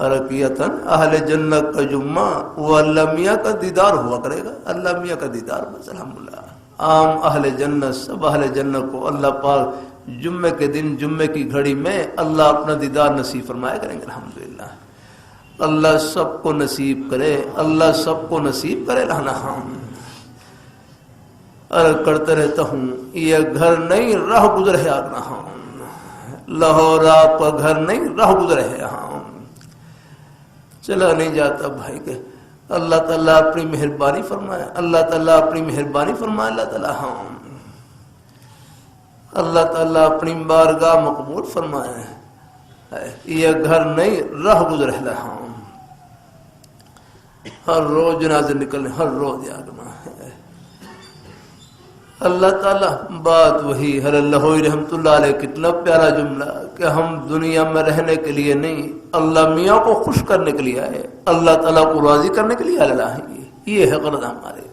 حرکیتاً اہل جنت کا جمعہ وہ اللہ میاں کا دیدار ہوا کرے گا. اللہ میاں کا دیدار بس. الحمدللہ عام اہل جنت سب اہل جنت کو اللہ پاک جمعے کے دن جمعے کی گھڑی میں اللہ اپنا دیدار نصیب فرمایا کریں گے. الحمدللہ اللہ سب کو نصیب کرے. اللہ سب کو نصیب کرے. رہنا ہم عرض کرتے رہتا ہوں یہ گھر نہیں راہ گزر ہے آگنا ہم. لاہور آپ کا گھر نہیں راہ گزر ہے ہم. چلا نہیں جاتا بھائی کہ اللہ تعالیٰ اپنی مہربانی فرمائے. اللہ تعالیٰ اپنی مہربانی فرمائے. اللہ تعالیٰ ہم اللہ تعالیٰ اپنی بارگاہ مقبول فرمائے. یہ گھر نہیں راہ گزر ہے ہم. ہر روز جنازے نکلنے ہر روز آگنا ہے. اللہ تعالیٰ بات وہی ہر اللہ رحمت اللہ علیہ کتنا پیارا جملہ کہ ہم دنیا میں رہنے کے لیے نہیں اللہ میاں کو خوش کرنے کے لیے آئے. اللہ تعالیٰ کو راضی کرنے کے لیے اللہ. یہ ہے غرض ہمارے.